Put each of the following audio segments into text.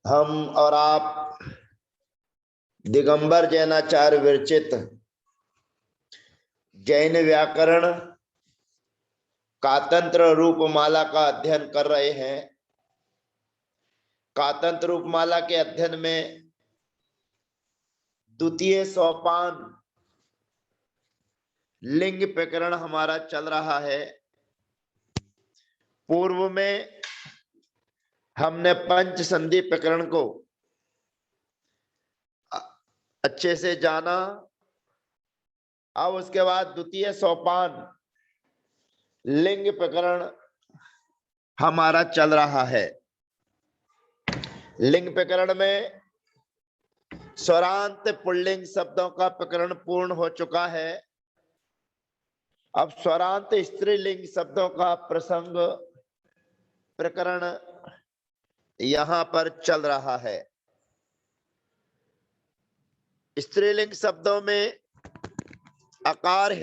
हम और आप दिगंबर जैनाचार्य विरचित जैन व्याकरण कातंत्र रूपमाला का अध्ययन कर रहे हैं। कातंत्र रूपमाला के अध्ययन में द्वितीय सोपान लिंग प्रकरण हमारा चल रहा है। पूर्व में हमने पंच संधि प्रकरण को अच्छे से जाना। अब उसके बाद द्वितीय सोपान लिंग प्रकरण हमारा चल रहा है। लिंग प्रकरण में स्वरांत पुल्लिंग शब्दों का प्रकरण पूर्ण हो चुका है। अब स्वरांत स्त्रीलिंग शब्दों का प्रकरण यहां पर चल रहा है। स्त्रीलिंग शब्दों में अकार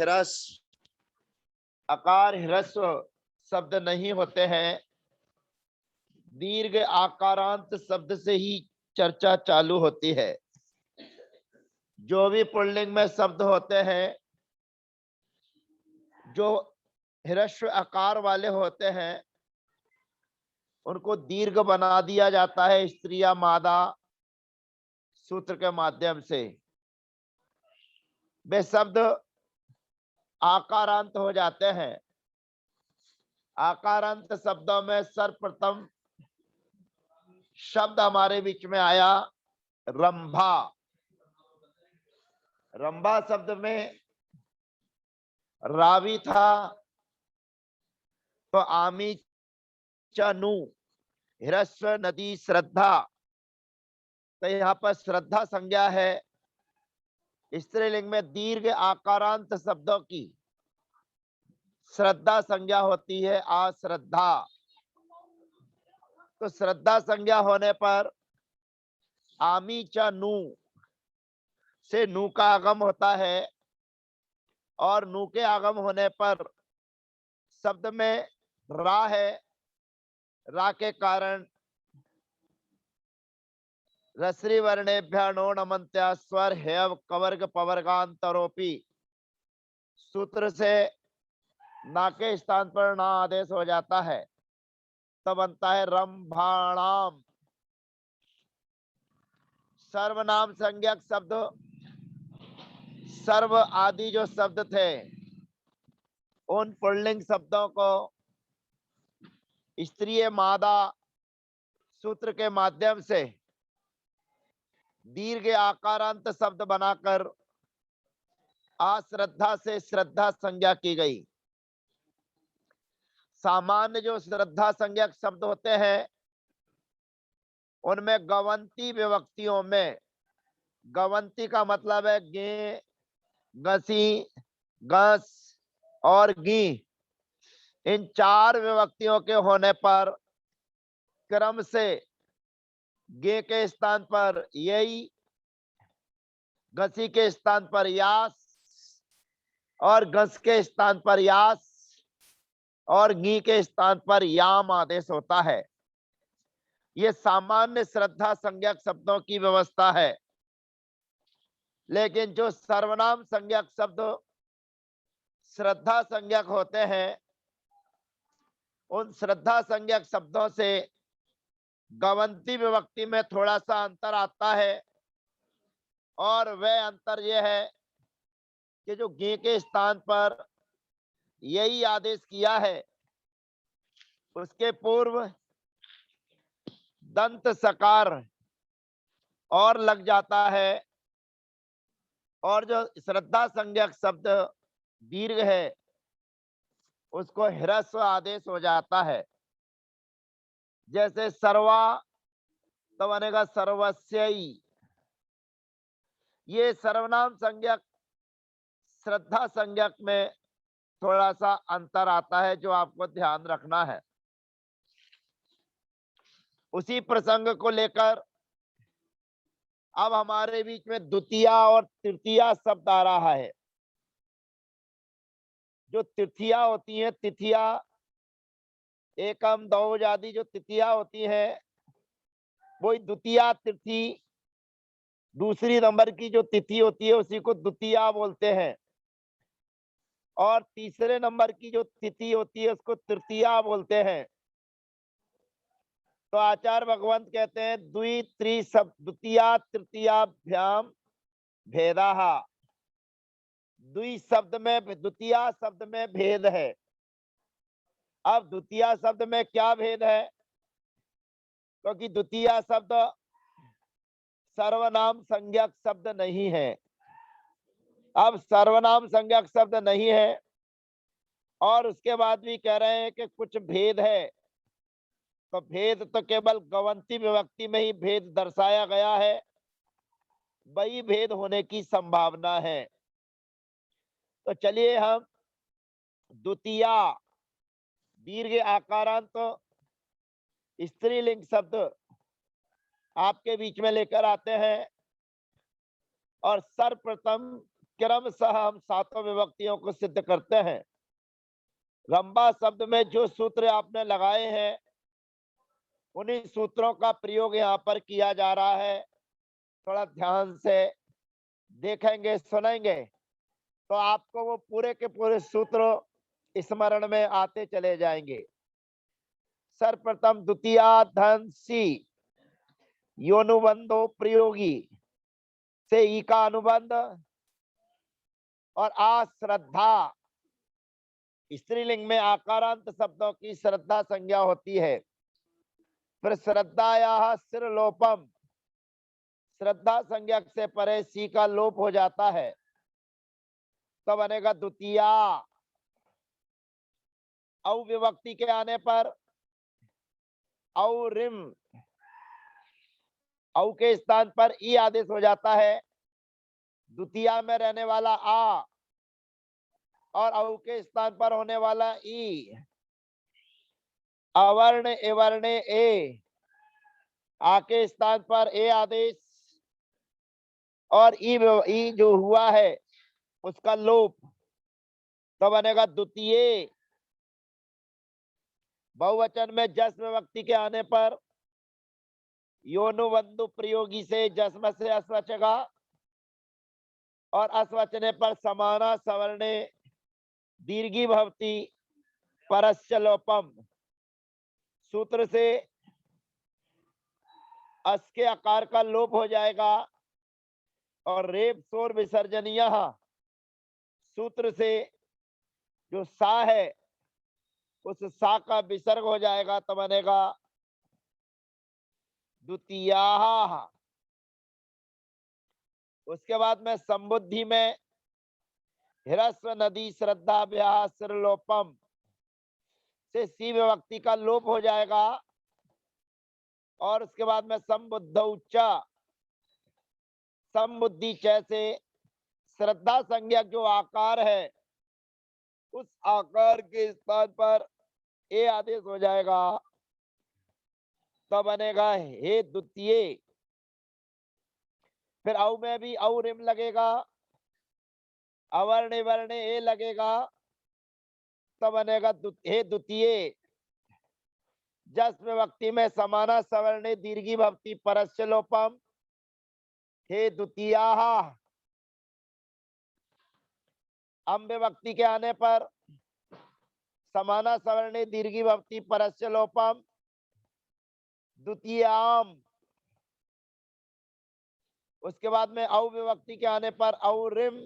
ह्रस्व शब्द नहीं होते हैं। दीर्घ आकारांत शब्द से ही चर्चा चालू होती है। जो भी पुल्लिंग में शब्द होते हैं जो ह्रस्व आकार वाले होते हैं उनको दीर्घ बना दिया जाता है स्त्री या मादा सूत्र के माध्यम से। वे शब्द आकारांत हो जाते हैं। आकारांत शब्दों में सर्वप्रथम शब्द हमारे बीच में आया रंभा। रंभा शब्द में रावी था तो आमी चनु ह्रस्व नदी श्रद्धा, तो यहाँ पर श्रद्धा संज्ञा है। स्त्रीलिंग में दीर्घ आकारांत शब्दों की श्रद्धा संज्ञा होती है अश्रद्धा। तो श्रद्धा संज्ञा होने पर आमी च नू से नू का आगम होता है और नू के आगम होने पर शब्द में रा है। रा के कारण रसरी वर्णेभ्य नो नमन्त्या स्वर हेव कवर्ग पवर्गांतरोपी सूत्र से ना के स्थान पर ना आदेश हो जाता है, तो बनता है रंभाणाम। सर्वनाम संज्ञक शब्द सर्व आदि जो शब्द थे उन पुल्लिंग शब्दों को स्त्रीय मादा सूत्र के माध्यम से दीर्घ आकारांत शब्द बनाकर अश्रद्धा से श्रद्धा संज्ञा की गई। सामान्य जो श्रद्धा संज्ञक शब्द होते हैं उनमें गवंती विभक्तियों में, गवंती का मतलब है गे, गसी, गस और गी, इन चार विभक्तियों के होने पर क्रम से गे के स्थान पर यही, गसी के स्थान पर यास और गस के स्थान पर यास और गी के स्थान पर याम आदेश होता है। यह सामान्य श्रद्धा संज्ञक शब्दों की व्यवस्था है। लेकिन जो सर्वनाम संज्ञक शब्द श्रद्धा संज्ञक होते हैं उन श्रद्धा संज्ञक शब्दों से गवंती विभक्ति में थोड़ा सा अंतर आता है और वह अंतर यह है कि जो गे के स्थान पर यही आदेश किया है उसके पूर्व दंत सकार और लग जाता है और जो श्रद्धा संज्ञक शब्द दीर्घ है उसको ह्रस्व आदेश हो जाता है। जैसे सर्वा तो बनेगा सर्वस्यई। ये सर्वनाम संज्ञक श्रद्धा संज्ञक में थोड़ा सा अंतर आता है जो आपको ध्यान रखना है। उसी प्रसंग को लेकर अब हमारे बीच में द्वितीया और तृतीया शब्द आ रहा है। जो तिथिया होती है, तिथिया एकम दो आदि जो तिथिया होती है वही द्वितीया तिथि, दूसरी नंबर की जो तिथि होती है उसी को द्वितीया बोलते हैं, और तीसरे नंबर की जो तिथि होती है उसको तृतीया बोलते हैं। तो आचार्य भगवंत कहते हैं द्वि त्रि सब द्वितीया तृतीयाभ्याम भेदाः। द्वि शब्द में, द्वितीया शब्द में भेद है। अब द्वितीया शब्द में क्या भेद है? क्योंकि द्वितीया शब्द सर्वनाम संज्ञक शब्द नहीं है। अब सर्वनाम संज्ञक शब्द नहीं है और उसके बाद भी कह रहे हैं कि कुछ भेद है, तो भेद तो केवल गवंती विभक्ति में ही भेद दर्शाया गया है, वही भेद होने की संभावना है। तो चलिए हम द्वितीया दीर्घ आकारांत तो स्त्रीलिंग शब्द आपके बीच में लेकर आते हैं, और सर्वप्रथम क्रमशः हम सातों विभक्तियों को सिद्ध करते हैं। रंबा शब्द में जो सूत्र आपने लगाए हैं उन्हीं सूत्रों का प्रयोग यहाँ पर किया जा रहा है। थोड़ा ध्यान से देखेंगे, सुनेंगे तो आपको वो पूरे के पूरे सूत्र स्मरण में आते चले जाएंगे। सर्वप्रथम द्वितीया धन सी योनुबंधो प्रयोगी से ई का अनुबंध, और श्रद्धा स्त्रीलिंग में आकारांत शब्दों की श्रद्धा संज्ञा होती है। फिर श्रद्धाया सिर लोपम, श्रद्धा संज्ञक से परे सी का लोप हो जाता है, तो बनेगा द्वितीया। औ विभक्ति के आने पर औ रिम, औ के स्थान पर ई आदेश हो जाता है। द्वितीया में रहने वाला आ और औ के स्थान पर होने वाला ई, अवर्ण एवर्ण ए, आ के स्थान पर ए आदेश, और ई जो हुआ है उसका लोप, तो बनेगा द्वितीय। बहुवचन में जस विभक्ति के आने पर योनुबंधु प्रयोगी से जस्म से अस्वचगा, और अस्वचने पर समाना सवर्णे दीर्घी भवती परस्य लोपम, सूत्र से अस के आकार का लोप हो जाएगा, और रेप शोर विसर्जनीय सूत्र से जो सा है उस सा का विसर्ग हो जाएगा, तो बनेगा द्वितीया। उसके बाद में संबुद्धि में हिरस्व नदी श्रद्धा ब्याह सिरलोपम से सी विभक्ति का लोप हो जाएगा, और उसके बाद में संबुद्ध उच्चा संबुद्धि जैसे श्रद्धा संज्ञक जो आकार है उस आकार के स्थान पर ए आदेश हो जाएगा, तो बनेगा हे द्वितीय। फिर औ में भी औ रिम लगेगा, अवर्ण वर्ण ए लगेगा, तो बनेगा हे द्वितीय। जस विभक्ति में समाना सवर्णे दीर्घी भक्ति परस्य लोपम, हे द्वितीया। अम विभक्ति के आने पर समाना सवर्णे दीर्घी भक्ति परस्य लोपम, द्वितीयाम। उसके बाद में औ विभक्ति के आने पर औ रिम,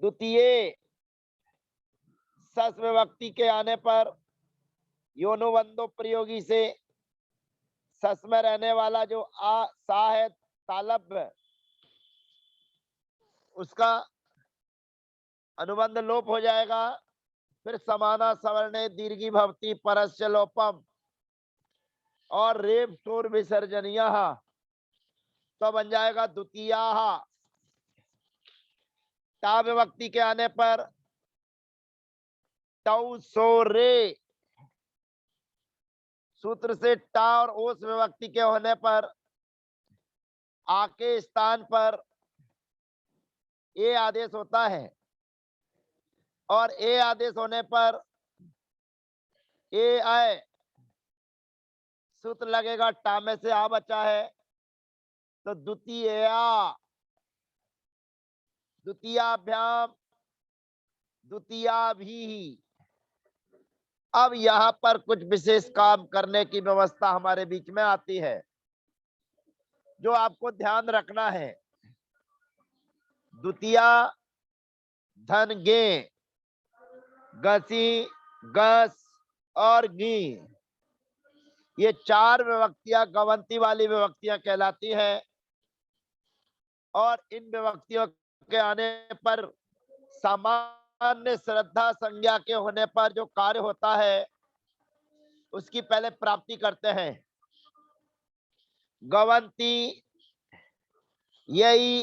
द्वितीय। सस विभक्ति के आने पर योनुबंधो प्रयोगी से सस में रहने वाला जो आ सा है तालब्य, उसका अनुबंध लोप हो जाएगा। फिर समाना सवर्णे दीर्घी भवती परस्य लोपम, और रेप शोर विसर्जनीय, तो बन जाएगा द्वितीया। ता विभक्ति के आने पर टौ सो रे, सूत्र से टा और ओस विभक्ति के होने पर आ के स्थान पर ए आदेश होता है, और ए आदेश होने पर ए आए सूत्र लगेगा, टा में से आ बचा है तो द्वितीया, द्वितीयाभ्याम, द्वितीया भी। अब यहाँ पर कुछ विशेष काम करने की व्यवस्था हमारे बीच में आती है जो आपको ध्यान रखना है। द्वितीया धन गे, गसी, गस और गी, ये चार विभक्तियां गवंती वाली विभक्तियां कहलाती हैं। और इन विभक्तियों के आने पर सामान्य श्रद्धा संज्ञा के होने पर जो कार्य होता है उसकी पहले प्राप्ति करते हैं। गवंती, यही,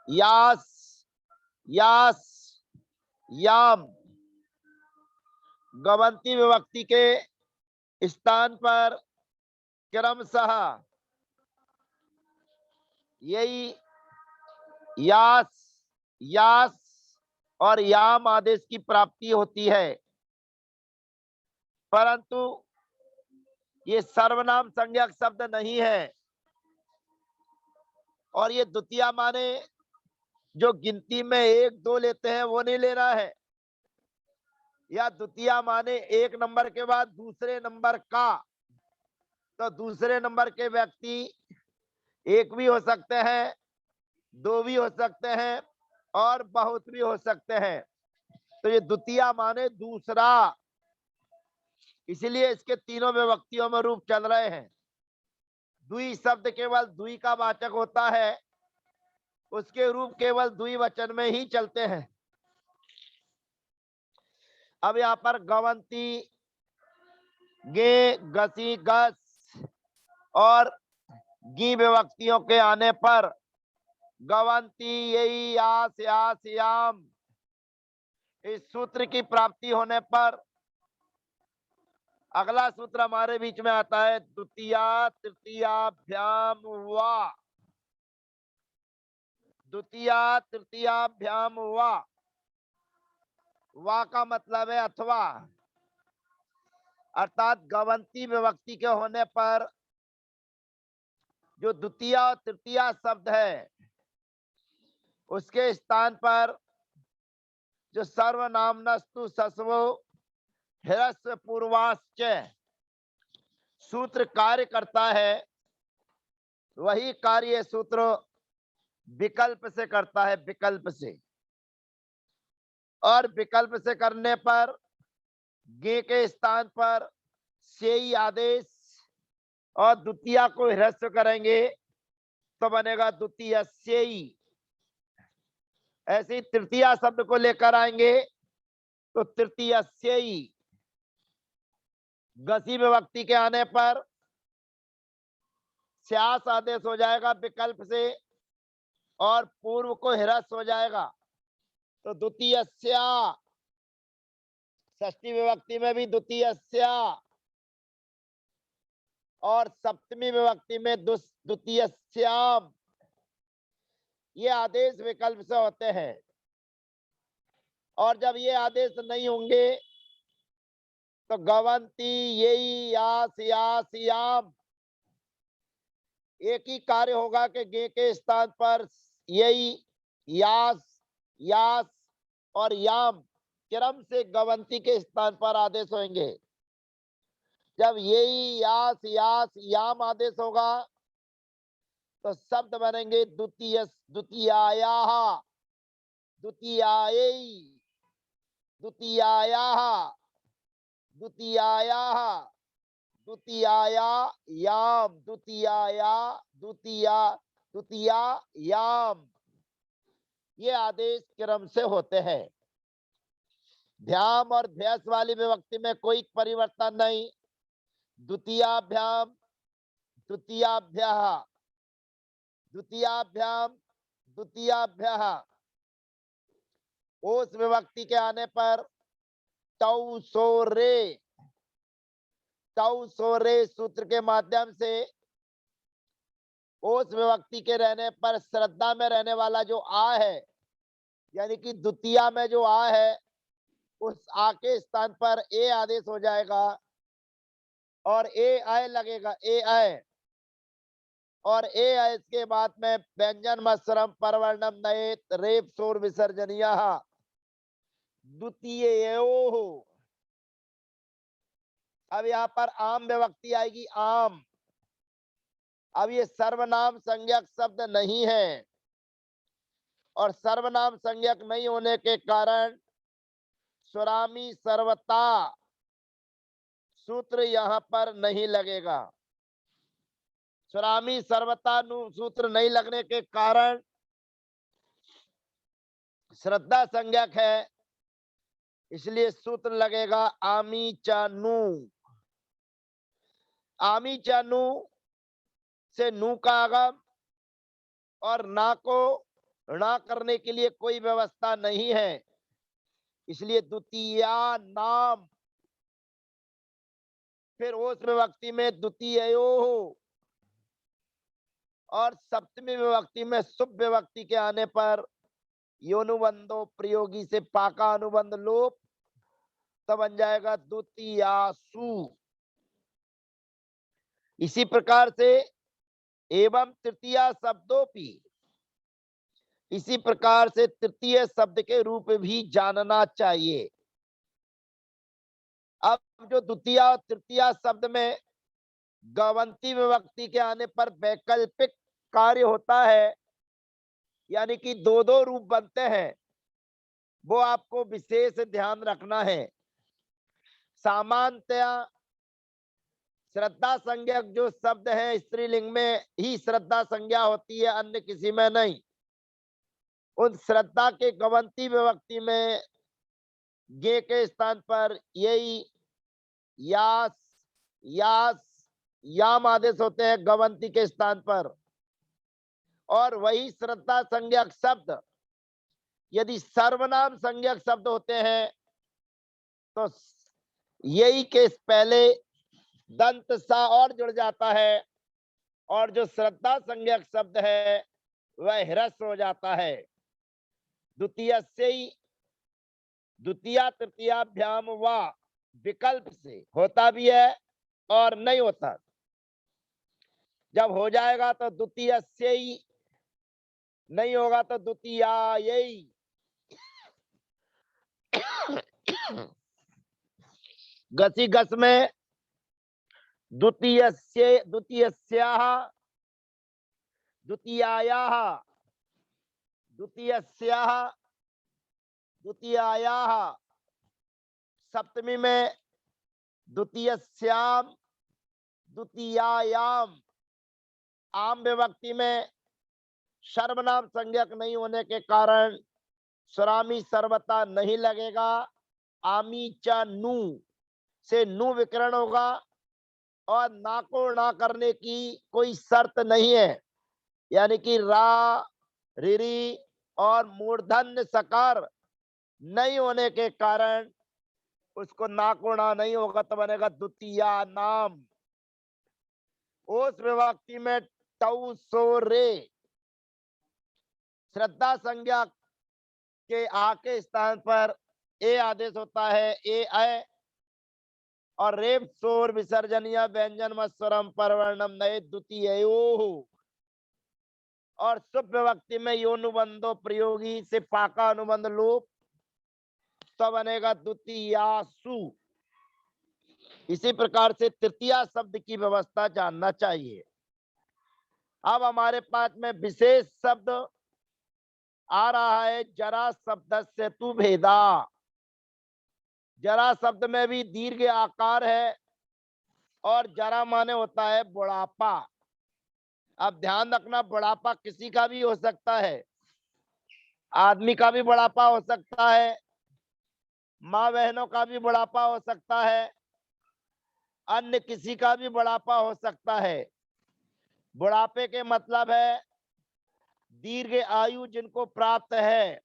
यास, यास, याम, गवंती विभक्ति के स्थान पर क्रमशः यही, यास, यास और याम आदेश की प्राप्ति होती है। परंतु ये सर्वनाम संज्ञक शब्द नहीं है और ये द्वितीया माने जो गिनती में एक दो लेते हैं वो नहीं लेना है, या द्वितीया माने एक नंबर के बाद दूसरे नंबर का। तो दूसरे नंबर के व्यक्ति एक भी हो सकते हैं, दो भी हो सकते हैं और बहुत भी हो सकते हैं। तो ये द्वितीया माने दूसरा, इसलिए इसके तीनों विभक्तियों में रूप चल रहे हैं। द्वि शब्द केवल द्वि का वाचक होता है, उसके रूप केवल द्विवचन में ही चलते हैं। अब यहाँ पर गवंती, गे, गसी, गस और गी विभक्तियों के आने पर गवंती, यही, यास, यास, याम, इस सूत्र की प्राप्ति होने पर अगला सूत्र हमारे बीच में आता है द्वितीया तृतीयाभ्याम वा। द्वितीया तृतीयाभ्याम वा का मतलब है अथवा, अर्थात गवंती विभक्ति के होने पर जो द्वितीया और तृतीया शब्द है उसके स्थान पर जो सर्वनामनस्तु सस्वो ह्रस्व पूर्वाश्च सूत्र कार्य करता है, वही कार्य सूत्र विकल्प से करता है, विकल्प से। और विकल्प से करने पर गे के स्थान पर सेई आदेश और द्वितीया को ह्रस्व करेंगे तो बनेगा द्वितीय सेई। ऐसे ही तृतीया शब्द को लेकर आएंगे तो तृतीय सेई। गसी विभक्ति के आने पर स्यास आदेश हो जाएगा विकल्प से और पूर्व को ह्रस्व हो जाएगा तो द्वितीय स्या। षष्ठी विभक्ति में भी द्वितीय स्या और सप्तमी विभक्ति में द्वितीय श्याम, ये आदेश विकल्प से होते हैं। और जब ये आदेश नहीं होंगे तो गवंती, यही, यास, यास, याम, एक ही कार्य होगा कि गे के स्थान पर यही, यास, यास और याम क्रम से गवंती के स्थान पर आदेश होंगे। जब यही, यास, यास, याम आदेश होगा तो शब्द बनेंगे द्वितीय, द्वितीयायाः, द्वितीयायै, द्वितीयायाः, द्वितीयायाः, द्वितीयायायाम, द्वितीयाया, द्वितीया, द्वितीयायाम, ये आदेश क्रम से होते हैं। भ्याम और ध्यास वाली विभक्ति में कोई परिवर्तन नहीं। द्वितीयाभ्याम, द्वितीयाभ्याः, द्वितीयाभ्याम, द्वितीयाभ्याः। उस विभक्ति के आने पर तौ सो रे, तौ सो रे सूत्र के माध्यम से उस विभक्ति के रहने पर श्रद्धा में रहने वाला जो आ है, यानी कि द्वितीया में जो आ है, उस आ के स्थान पर ए आदेश हो जाएगा और ए आय लगेगा, ए आय, और ए आय इसके बाद में व्यंजन मत्सरम परवर्णम नयेत रेप शोर विसर्जनीय द्वितीय। अब यहाँ पर आम विभक्ति आएगी, आम। अब ये सर्वनाम संज्ञक शब्द नहीं है, और सर्वनाम संज्ञक नहीं होने के कारण स्वरामी सर्वता सूत्र यहां पर नहीं लगेगा। स्वरामी सर्वता सूत्र नहीं लगने के कारण श्रद्धा संज्ञक है, इसलिए सूत्र लगेगा आमी चानू। आमी चानू से नू का आगम, और ना को ना करने के लिए कोई व्यवस्था नहीं है, इसलिए द्वितीया नाम। फिर उस विभक्ति में द्वितीयो, और सप्तमी विभक्ति में शुभ विभक्ति के आने पर योनुबंधो प्रयोगी से पाका अनुबंध लोप, तब बन जाएगा द्वितीयासु। इसी प्रकार से एवं तृतीया शब्दोपि, इसी प्रकार से तृतीय शब्द के रूप भी जानना चाहिए। अब जो द्वितीय और तृतीय शब्द में गवंती विभक्ति के आने पर वैकल्पिक कार्य होता है, यानी कि दो दो रूप बनते हैं, वो आपको विशेष ध्यान रखना है। सामान्यतया श्रद्धा संज्ञक जो शब्द है स्त्रीलिंग में ही श्रद्धा संज्ञा होती है, अन्य किसी में नहीं। उन श्रद्धा के गवंती विभक्ति में गे के स्थान पर यही यास, यास, याम आदेश होते हैं गवंती के स्थान पर, और वही श्रद्धा संज्ञक शब्द यदि सर्वनाम संज्ञक शब्द होते हैं तो यही के पहले दंत सा और जुड़ जाता है, और जो श्रद्धा संज्ञक शब्द है वह ह्रस्व हो जाता है। द्वितीय से ही द्वितीय तृतीयाभ्याम व विकल्प से होता भी है और नहीं होता। जब हो जाएगा तो द्वितीय से ही, नहीं होगा तो द्वितीया यही। गसी गस में द्वितीयस्याः द्वितीयायाः द्वितीयस्याः द्वितीयायाः, सप्तमी में द्वितीयस्याम द्वितीयायाम। आम विभक्ति में सर्वनाम संज्ञक नहीं होने के कारण स्वरामी सर्वता नहीं लगेगा। आमी च नू से नू विकरण होगा, और ना को ना करने की कोई शर्त नहीं है, यानी कि रा, रिरी और मूर्धन्य सकार नहीं होने के कारण उसको ना को ना नहीं होगा, तो बनेगा द्वितीया नाम। उस विभक्ति में टौ सो रे श्रद्धा संज्ञा के आ के स्थान पर ए आदेश होता है, ए आय, और रेप शोर विसर्जनीय व्यंजन स्वरम परवर्णम नए द्वितीय। और शुभ विभक्ति में योनुबंधो प्रयोगी से पाका अनुबंध लोप, तो बनेगा द्वितीयासु। इसी प्रकार से तृतीय शब्द की व्यवस्था जानना चाहिए। अब हमारे पास में विशेष शब्द आ रहा है, जरा शब्द से तू भेदा। जरा शब्द में भी दीर्घ आकार है, और जरा माने होता है बुढ़ापा। अब ध्यान रखना, बुढ़ापा किसी का भी हो सकता है, आदमी का भी बुढ़ापा हो सकता है, माँ बहनों का भी बुढ़ापा हो सकता है, अन्य किसी का भी बुढ़ापा हो सकता है। बुढ़ापे के मतलब है दीर्घ आयु जिनको प्राप्त है।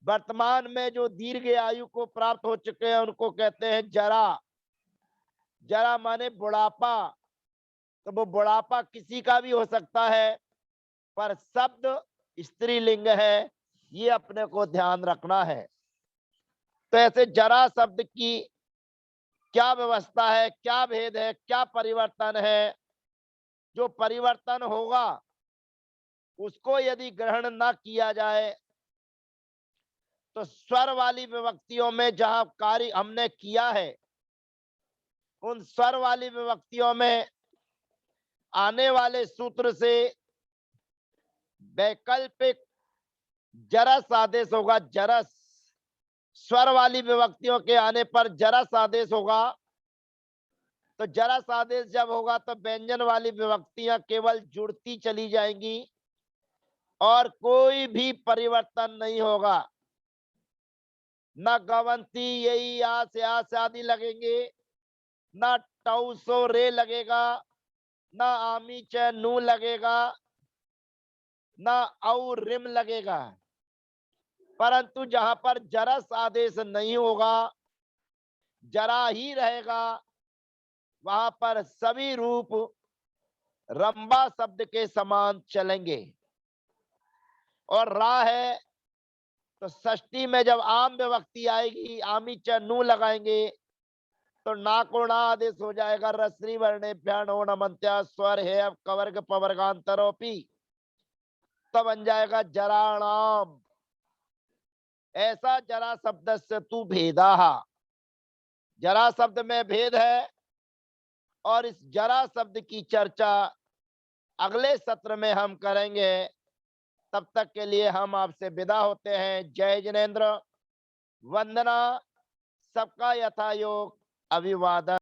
वर्तमान में जो दीर्घ आयु को प्राप्त हो चुके हैं उनको कहते हैं जरा। जरा माने बुढ़ापा, तो वो बुढ़ापा किसी का भी हो सकता है, पर शब्द स्त्रीलिंग है, ये अपने को ध्यान रखना है। तो ऐसे जरा शब्द की क्या व्यवस्था है, क्या भेद है, क्या परिवर्तन है। जो परिवर्तन होगा उसको यदि ग्रहण न किया जाए तो स्वर वाली विभक्तियों में जहां कार्य हमने किया है उन स्वर वाली विभक्तियों में आने वाले सूत्र से वैकल्पिक जरस आदेश होगा। जरस स्वर वाली विभक्तियों के आने पर जरस आदेश होगा। तो जरस आदेश जब होगा तो व्यंजन वाली विभक्तियां केवल जुड़ती चली जाएंगी और कोई भी परिवर्तन नहीं होगा। न गवंती यही से आदि लगेंगे, न टौसो रे लगेगा, न आमी च नू लगेगा, न औ रिम लगेगा। परंतु जहां पर जरस आदेश नहीं होगा, जरा ही रहेगा, वहां पर सभी रूप रंबा शब्द के समान चलेंगे। और रा है तो षष्ठी में जब आम विभक्ति आएगी, आमी च नू लगाएंगे तो ना को ना आदेश हो जाएगा। रश्मि वर्णेभ्यः नो नमन्त्या स्वर है अब कवर्ग पवर्गांतरोपी, तो बन जाएगा जराणाम। ऐसा जरा शब्द से तू भेदा, जरा शब्द में भेद है और इस जरा शब्द की चर्चा अगले सत्र में हम करेंगे। तब तक के लिए हम आपसे विदा होते हैं। जय जिनेन्द्र, वंदना, सबका यथा योग अभिवादन।